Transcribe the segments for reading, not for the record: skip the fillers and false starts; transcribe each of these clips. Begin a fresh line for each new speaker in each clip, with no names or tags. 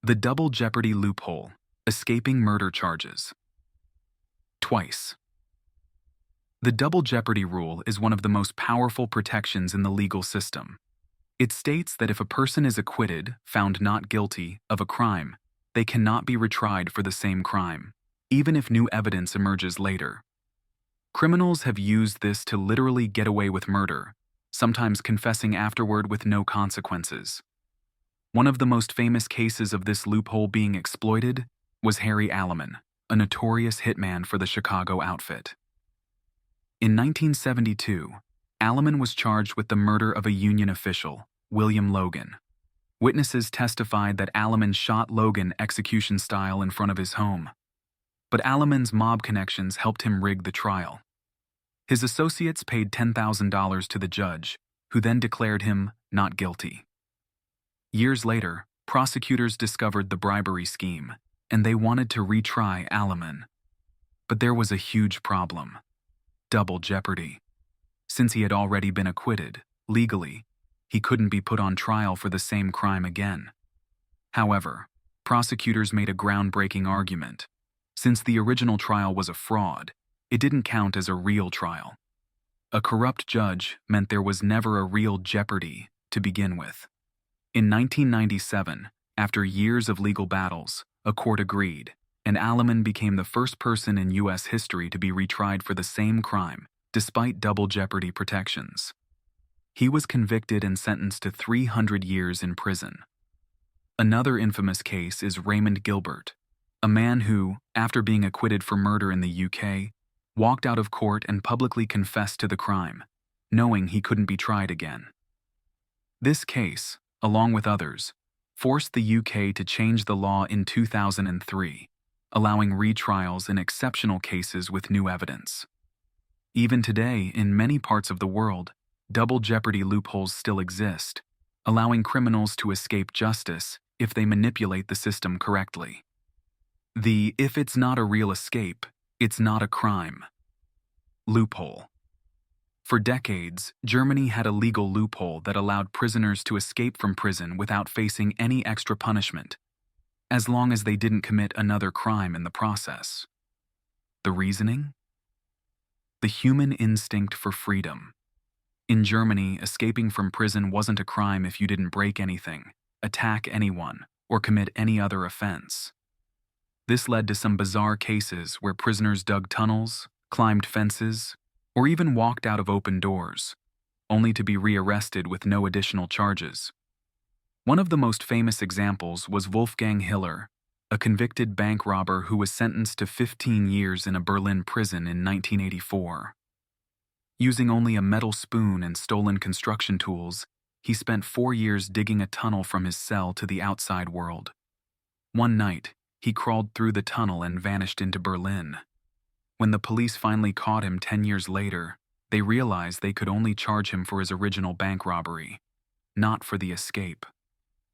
The double jeopardy loophole, escaping murder charges. Twice. The double jeopardy rule is one of the most powerful protections in the legal system. It states that if a person is acquitted, found not guilty, of a crime, they cannot be retried for the same crime, even if new evidence emerges later. Criminals have used this to literally get away with murder, sometimes confessing afterward with no consequences. One of the most famous cases of this loophole being exploited was Harry Alleman, a notorious hitman for the Chicago outfit. In 1972, Alleman was charged with the murder of a union official, William Logan. Witnesses testified that Alleman shot Logan execution style in front of his home. But Alleman's mob connections helped him rig the trial. His associates paid $10,000 to the judge, who then declared him not guilty. Years later, prosecutors discovered the bribery scheme, and they wanted to retry Alleman. But there was a huge problem: double jeopardy. Since he had already been acquitted, legally, he couldn't be put on trial for the same crime again. However, prosecutors made a groundbreaking argument. Since the original trial was a fraud, it didn't count as a real trial. A corrupt judge meant there was never a real jeopardy to begin with. In 1997, after years of legal battles, a court agreed, and Alleman became the first person in U.S. history to be retried for the same crime, despite double jeopardy protections. He was convicted and sentenced to 300 years in prison. Another infamous case is Raymond Gilbert, a man who, after being acquitted for murder in the UK, walked out of court and publicly confessed to the crime, knowing he couldn't be tried again. This case, along with others, forced the UK to change the law in 2003, allowing retrials in exceptional cases with new evidence. Even today, in many parts of the world, double jeopardy loopholes still exist, allowing criminals to escape justice if they manipulate the system correctly. The "if it's not a real escape, it's not a crime" loophole. For decades, Germany had a legal loophole that allowed prisoners to escape from prison without facing any extra punishment, as long as they didn't commit another crime in the process. The reasoning? The human instinct for freedom. In Germany, escaping from prison wasn't a crime if you didn't break anything, attack anyone, or commit any other offense. This led to some bizarre cases where prisoners dug tunnels, climbed fences, or even walked out of open doors, only to be rearrested with no additional charges. One of the most famous examples was Wolfgang Hiller, a convicted bank robber who was sentenced to 15 years in a Berlin prison in 1984. Using only a metal spoon and stolen construction tools, he spent 4 years digging a tunnel from his cell to the outside world. One night, he crawled through the tunnel and vanished into Berlin. When the police finally caught him 10 years later, they realized they could only charge him for his original bank robbery, not for the escape.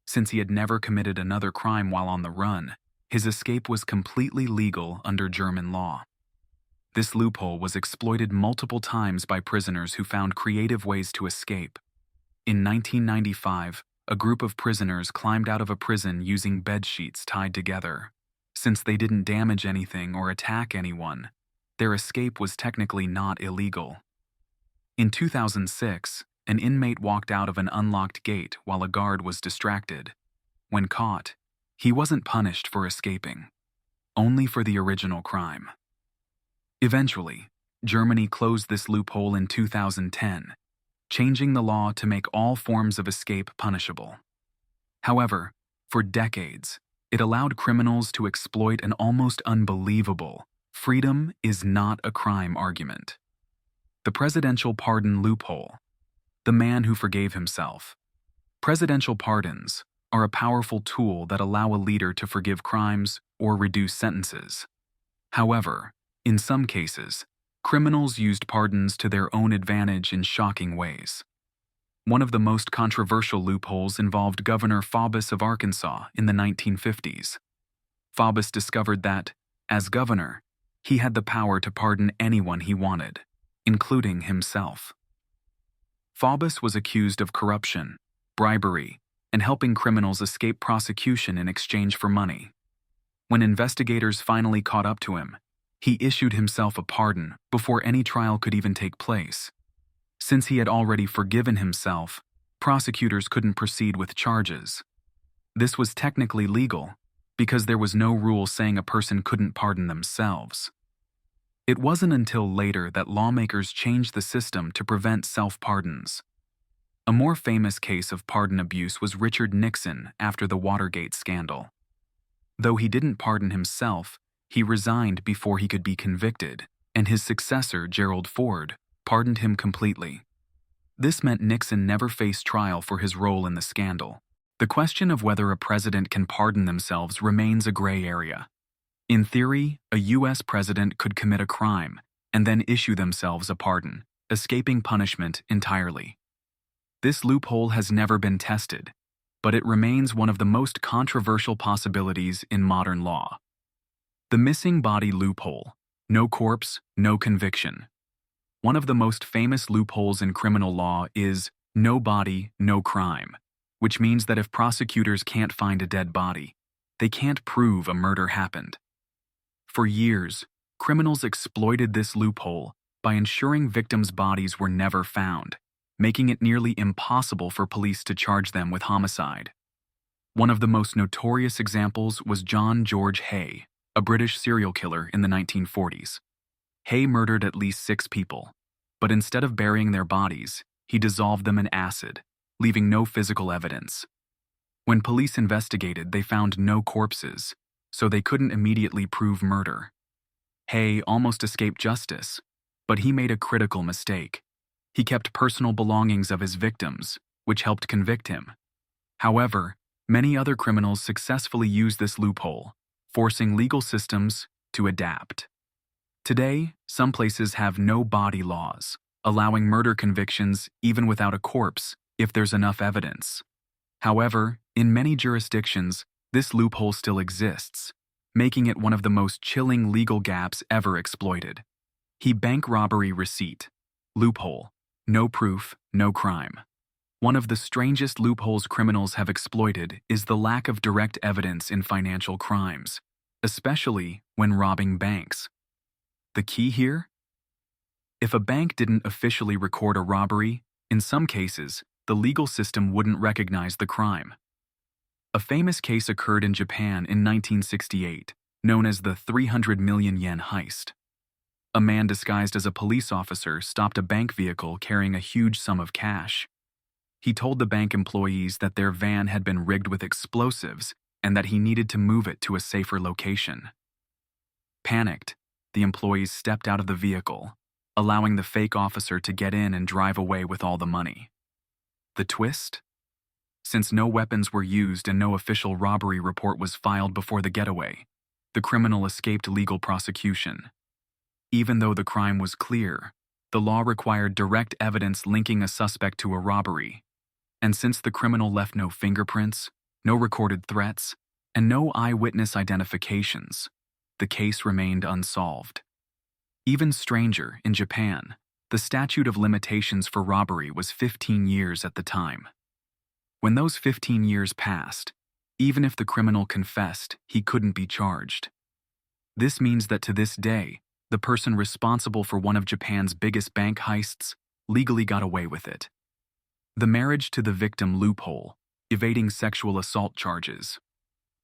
Since he had never committed another crime while on the run, his escape was completely legal under German law. This loophole was exploited multiple times by prisoners who found creative ways to escape. In 1995, a group of prisoners climbed out of a prison using bed sheets tied together. Since they didn't damage anything or attack anyone, their escape was technically not illegal. In 2006, an inmate walked out of an unlocked gate while a guard was distracted. When caught, he wasn't punished for escaping, only for the original crime. Eventually, Germany closed this loophole in 2010, changing the law to make all forms of escape punishable. However, for decades, it allowed criminals to exploit an almost unbelievable "freedom is not a crime" argument. The presidential pardon loophole. The man who forgave himself. Presidential pardons are a powerful tool that allow a leader to forgive crimes or reduce sentences. However, in some cases, criminals used pardons to their own advantage in shocking ways. One of the most controversial loopholes involved Governor Faubus of Arkansas in the 1950s. Faubus discovered that, as governor, he had the power to pardon anyone he wanted, including himself. Faubus was accused of corruption, bribery, and helping criminals escape prosecution in exchange for money. When investigators finally caught up to him, he issued himself a pardon before any trial could even take place. Since he had already forgiven himself, prosecutors couldn't proceed with charges. This was technically legal, because there was no rule saying a person couldn't pardon themselves. It wasn't until later that lawmakers changed the system to prevent self-pardons. A more famous case of pardon abuse was Richard Nixon after the Watergate scandal. Though he didn't pardon himself, he resigned before he could be convicted, and his successor, Gerald Ford, pardoned him completely. This meant Nixon never faced trial for his role in the scandal. The question of whether a president can pardon themselves remains a gray area. In theory, a U.S. president could commit a crime and then issue themselves a pardon, escaping punishment entirely. This loophole has never been tested, but it remains one of the most controversial possibilities in modern law. The missing body loophole. No corpse, no conviction. One of the most famous loopholes in criminal law is no body, no crime, which means that if prosecutors can't find a dead body, they can't prove a murder happened. For years, criminals exploited this loophole by ensuring victims' bodies were never found, making it nearly impossible for police to charge them with homicide. One of the most notorious examples was John George Hay, a British serial killer in the 1940s. Hay murdered at least 6 people, but instead of burying their bodies, he dissolved them in acid, leaving no physical evidence. When police investigated, they found no corpses, so they couldn't immediately prove murder. Hay almost escaped justice, but he made a critical mistake. He kept personal belongings of his victims, which helped convict him. However, many other criminals successfully used this loophole, forcing legal systems to adapt. Today, some places have no body laws, allowing murder convictions even without a corpse if there's enough evidence. However, in many jurisdictions, this loophole still exists, making it one of the most chilling legal gaps ever exploited. Bank robbery receipt. Loophole. No proof, no crime. One of the strangest loopholes criminals have exploited is the lack of direct evidence in financial crimes, especially when robbing banks. The key here? If a bank didn't officially record a robbery, in some cases, the legal system wouldn't recognize the crime. A famous case occurred in Japan in 1968, known as the 300 million yen heist. A man disguised as a police officer stopped a bank vehicle carrying a huge sum of cash. He told the bank employees that their van had been rigged with explosives and that he needed to move it to a safer location. Panicked, the employees stepped out of the vehicle, allowing the fake officer to get in and drive away with all the money. The twist? Since no weapons were used and no official robbery report was filed before the getaway, the criminal escaped legal prosecution. Even though the crime was clear, the law required direct evidence linking a suspect to a robbery. And since the criminal left no fingerprints, no recorded threats, and no eyewitness identifications, the case remained unsolved. Even stranger, in Japan, the statute of limitations for robbery was 15 years at the time. When those 15 years passed, even if the criminal confessed, he couldn't be charged. This means that to this day, the person responsible for one of Japan's biggest bank heists legally got away with it. The marriage to the victim loophole, evading sexual assault charges.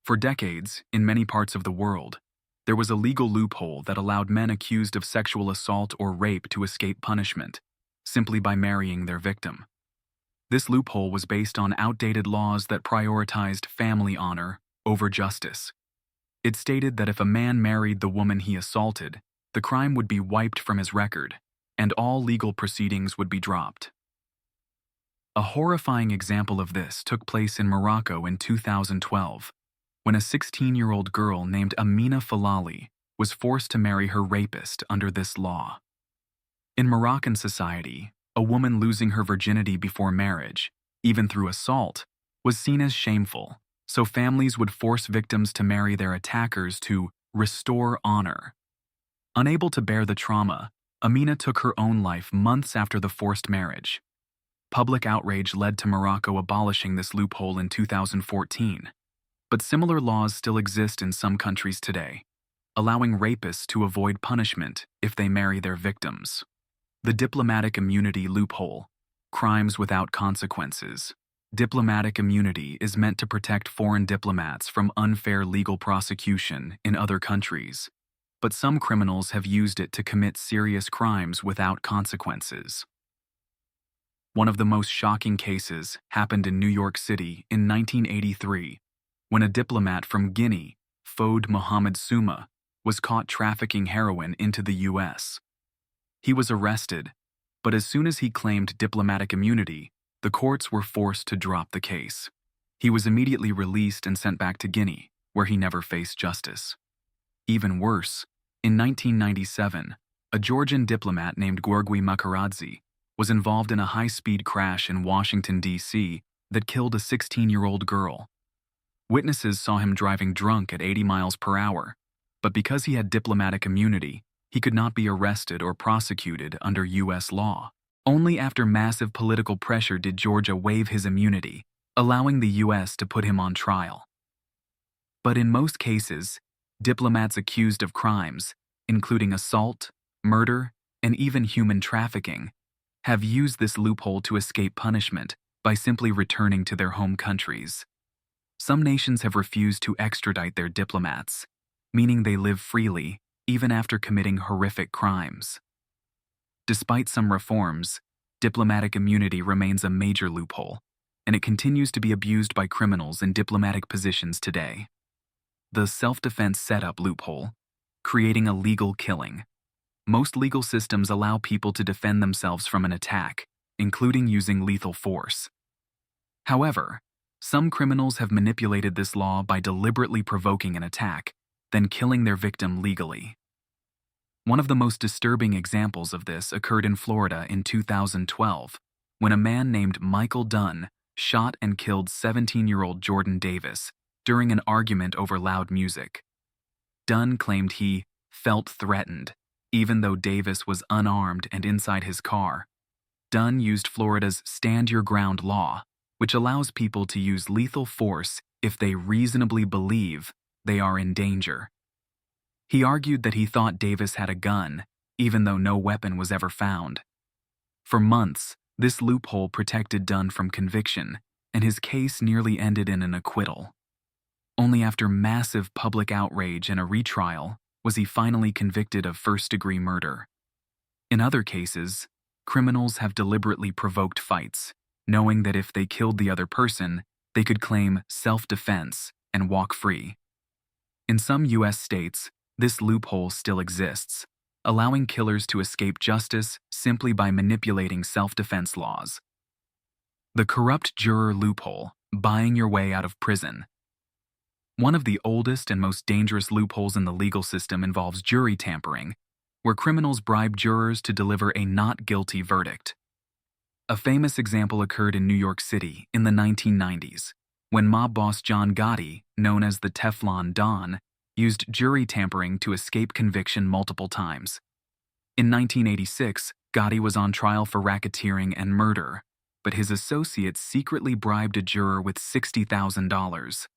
For decades, in many parts of the world, there was a legal loophole that allowed men accused of sexual assault or rape to escape punishment, simply by marrying their victim. This loophole was based on outdated laws that prioritized family honor over justice. It stated that if a man married the woman he assaulted, the crime would be wiped from his record, and all legal proceedings would be dropped. A horrifying example of this took place in Morocco in 2012, when a 16-year-old girl named Amina Falali was forced to marry her rapist under this law. In Moroccan society, a woman losing her virginity before marriage, even through assault, was seen as shameful, so families would force victims to marry their attackers to restore honor. Unable to bear the trauma, Amina took her own life months after the forced marriage. Public outrage led to Morocco abolishing this loophole in 2014, but similar laws still exist in some countries today, allowing rapists to avoid punishment if they marry their victims. The diplomatic immunity loophole, crimes without consequences. Diplomatic immunity is meant to protect foreign diplomats from unfair legal prosecution in other countries, but some criminals have used it to commit serious crimes without consequences. One of the most shocking cases happened in New York City in 1983, when a diplomat from Guinea, Fode Mohammed Souma, was caught trafficking heroin into the U.S. He was arrested, but as soon as he claimed diplomatic immunity, the courts were forced to drop the case. He was immediately released and sent back to Guinea, where he never faced justice. Even worse, in 1997, a Georgian diplomat named Giorgi Makaradze was involved in a high-speed crash in Washington, D.C. that killed a 16-year-old girl. Witnesses saw him driving drunk at 80 miles per hour, but because he had diplomatic immunity, he could not be arrested or prosecuted under U.S. law. Only after massive political pressure did Georgia waive his immunity, allowing the U.S. to put him on trial. But in most cases, diplomats accused of crimes, including assault, murder, and even human trafficking, have used this loophole to escape punishment by simply returning to their home countries. Some nations have refused to extradite their diplomats, meaning they live freely even after committing horrific crimes. Despite some reforms, diplomatic immunity remains a major loophole, and it continues to be abused by criminals in diplomatic positions today. The self-defense setup loophole, creating a legal killing. Most legal systems allow people to defend themselves from an attack, including using lethal force. However, some criminals have manipulated this law by deliberately provoking an attack, then killing their victim legally. One of the most disturbing examples of this occurred in Florida in 2012, when a man named Michael Dunn shot and killed 17-year-old Jordan Davis during an argument over loud music. Dunn claimed he felt threatened, even though Davis was unarmed and inside his car. Dunn used Florida's Stand Your Ground law, which allows people to use lethal force if they reasonably believe they are in danger. He argued that he thought Davis had a gun, even though no weapon was ever found. For months, this loophole protected Dunn from conviction, and his case nearly ended in an acquittal. Only after massive public outrage and a retrial was he finally convicted of first-degree murder. In other cases, criminals have deliberately provoked fights, knowing that if they killed the other person, they could claim self-defense and walk free. In some U.S. states, this loophole still exists, allowing killers to escape justice simply by manipulating self-defense laws. The corrupt juror loophole, buying your way out of prison. One of the oldest and most dangerous loopholes in the legal system involves jury tampering, where criminals bribe jurors to deliver a not guilty verdict. A famous example occurred in New York City in the 1990s, when mob boss John Gotti, known as the Teflon Don, used jury tampering to escape conviction multiple times. In 1986, Gotti was on trial for racketeering and murder, but his associates secretly bribed a juror with $60,000.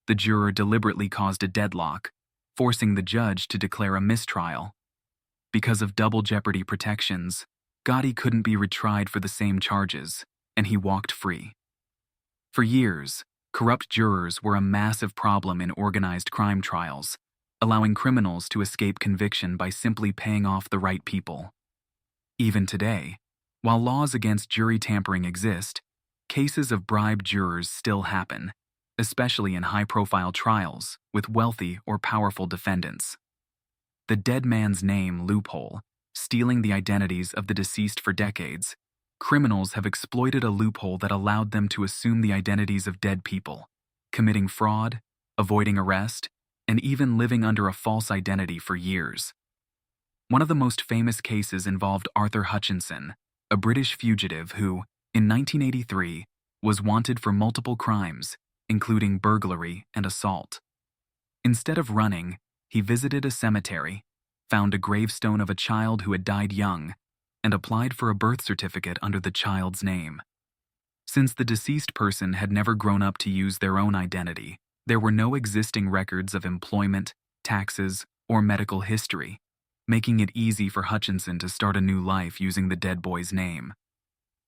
The juror deliberately caused a deadlock, forcing the judge to declare a mistrial. Because of double jeopardy protections, Gotti couldn't be retried for the same charges, and he walked free. For years, corrupt jurors were a massive problem in organized crime trials, allowing criminals to escape conviction by simply paying off the right people. Even today, while laws against jury tampering exist, cases of bribed jurors still happen, especially in high-profile trials with wealthy or powerful defendants. The dead man's name loophole, stealing the identities of the deceased for decades, criminals have exploited a loophole that allowed them to assume the identities of dead people, committing fraud, avoiding arrest, and even living under a false identity for years. One of the most famous cases involved Arthur Hutchinson, a British fugitive who, in 1983, was wanted for multiple crimes, including burglary and assault. Instead of running, he visited a cemetery, found a gravestone of a child who had died young, and applied for a birth certificate under the child's name. Since the deceased person had never grown up to use their own identity, there were no existing records of employment, taxes, or medical history, making it easy for Hutchinson to start a new life using the dead boy's name.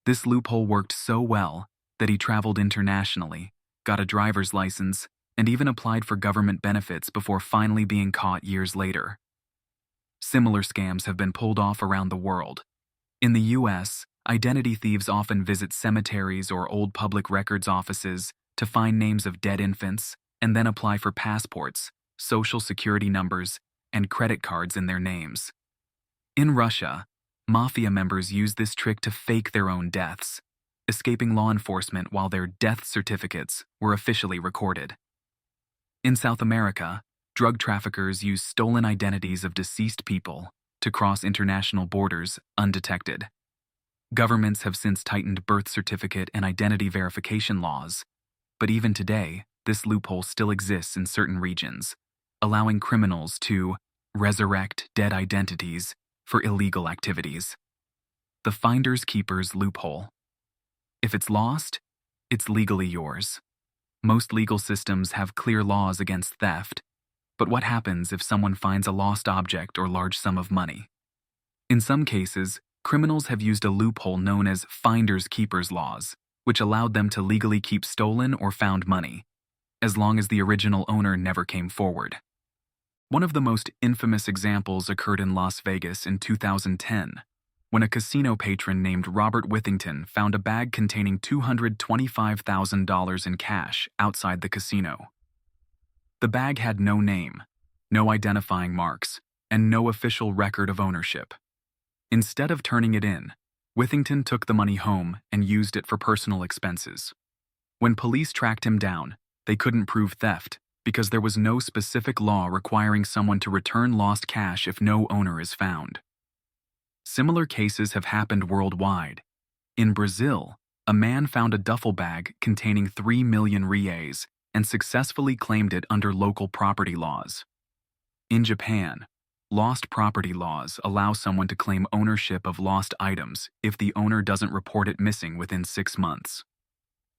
This loophole worked so well that he traveled internationally, got a driver's license, and even applied for government benefits before finally being caught years later. Similar scams have been pulled off around the world. In the US, identity thieves often visit cemeteries or old public records offices to find names of dead infants and then apply for passports, social security numbers, and credit cards in their names. In Russia, mafia members use this trick to fake their own deaths, escaping law enforcement while their death certificates were officially recorded. In South America, drug traffickers use stolen identities of deceased people to cross international borders undetected. Governments have since tightened birth certificate and identity verification laws, but even today, this loophole still exists in certain regions, allowing criminals to resurrect dead identities for illegal activities. The finder's keeper's loophole. If it's lost, it's legally yours. Most legal systems have clear laws against theft, but what happens if someone finds a lost object or large sum of money? In some cases, criminals have used a loophole known as finder's keeper's laws, which allowed them to legally keep stolen or found money, as long as the original owner never came forward. One of the most infamous examples occurred in Las Vegas in 2010, when a casino patron named Robert Withington found a bag containing $225,000 in cash outside the casino. The bag had no name, no identifying marks, and no official record of ownership. Instead of turning it in, Withington took the money home and used it for personal expenses. When police tracked him down, they couldn't prove theft because there was no specific law requiring someone to return lost cash if no owner is found. Similar cases have happened worldwide. In Brazil, a man found a duffel bag containing 3 million reais and successfully claimed it under local property laws. In Japan, lost property laws allow someone to claim ownership of lost items if the owner doesn't report it missing within 6 months.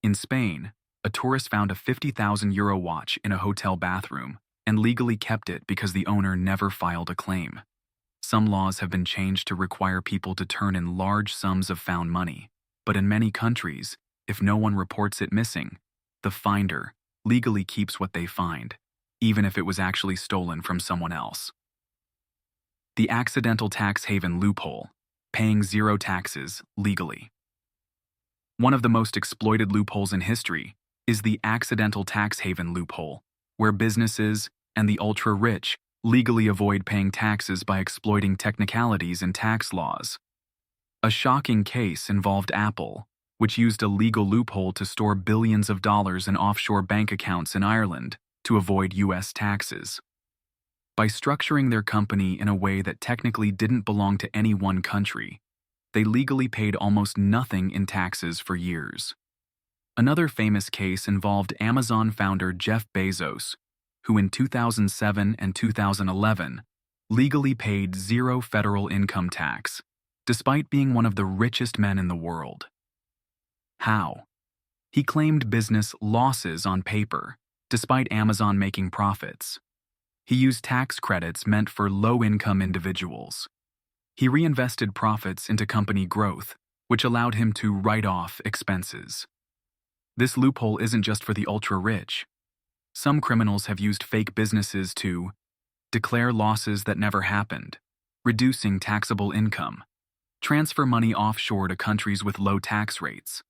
In Spain, a tourist found a €50,000 watch in a hotel bathroom and legally kept it because the owner never filed a claim. Some laws have been changed to require people to turn in large sums of found money, but in many countries, if no one reports it missing, the finder legally keeps what they find, even if it was actually stolen from someone else. The accidental tax haven loophole, paying zero taxes legally. One of the most exploited loopholes in history is the accidental tax haven loophole, where businesses and the ultra-rich legally avoid paying taxes by exploiting technicalities in tax laws. A shocking case involved Apple, which used a legal loophole to store billions of dollars in offshore bank accounts in Ireland to avoid U.S. taxes. By structuring their company in a way that technically didn't belong to any one country, they legally paid almost nothing in taxes for years. Another famous case involved Amazon founder Jeff Bezos, who in 2007 and 2011 legally paid zero federal income tax, despite being one of the richest men in the world. How? He claimed business losses on paper, despite Amazon making profits. He used tax credits meant for low-income individuals. He reinvested profits into company growth, which allowed him to write off expenses. This loophole isn't just for the ultra-rich. Some criminals have used fake businesses to declare losses that never happened, reducing taxable income, transfer money offshore to countries with low tax rates,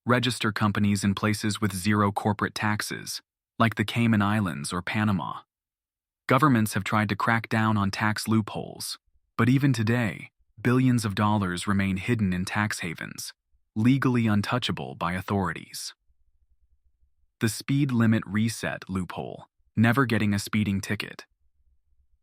register companies in places with zero corporate taxes, like the Cayman Islands or Panama. Governments have tried to crack down on tax loopholes, but even today, billions of dollars remain hidden in tax havens, legally untouchable by authorities. The speed limit reset loophole, never getting a speeding ticket.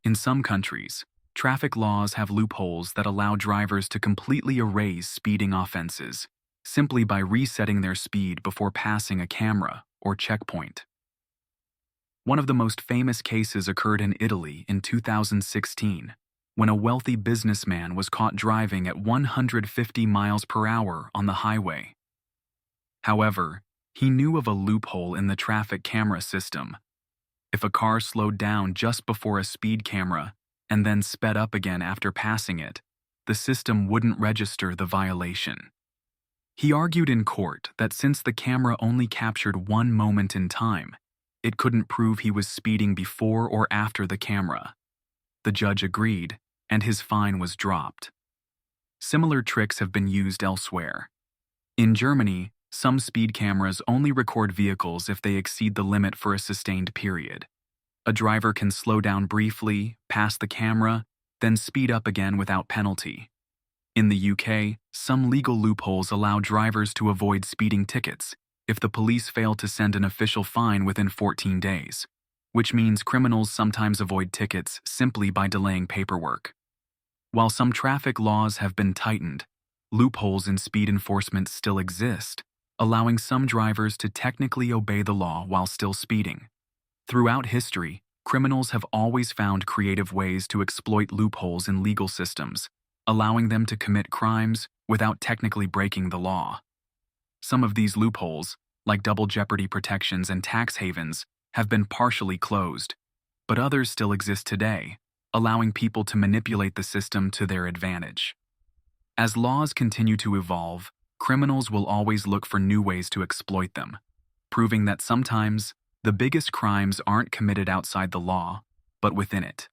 In some countries, traffic laws have loopholes that allow drivers to completely erase speeding offenses simply by resetting their speed before passing a camera or checkpoint. One of the most famous cases occurred in Italy in 2016, when a wealthy businessman was caught driving at 150 miles per hour on the highway. However, he knew of a loophole in the traffic camera system. If a car slowed down just before a speed camera and then sped up again after passing it, the system wouldn't register the violation. He argued in court that since the camera only captured one moment in time, it couldn't prove he was speeding before or after the camera. The judge agreed, and his fine was dropped. Similar tricks have been used elsewhere. In Germany, some speed cameras only record vehicles if they exceed the limit for a sustained period. A driver can slow down briefly, pass the camera, then speed up again without penalty. In the UK, some legal loopholes allow drivers to avoid speeding tickets if the police fail to send an official fine within 14 days, which means criminals sometimes avoid tickets simply by delaying paperwork. While some traffic laws have been tightened, loopholes in speed enforcement still exist, allowing some drivers to technically obey the law while still speeding. Throughout history, criminals have always found creative ways to exploit loopholes in legal systems, allowing them to commit crimes without technically breaking the law. Some of these loopholes, like double jeopardy protections and tax havens, have been partially closed, but others still exist today, allowing people to manipulate the system to their advantage. As laws continue to evolve, criminals will always look for new ways to exploit them, proving that sometimes the biggest crimes aren't committed outside the law, but within it.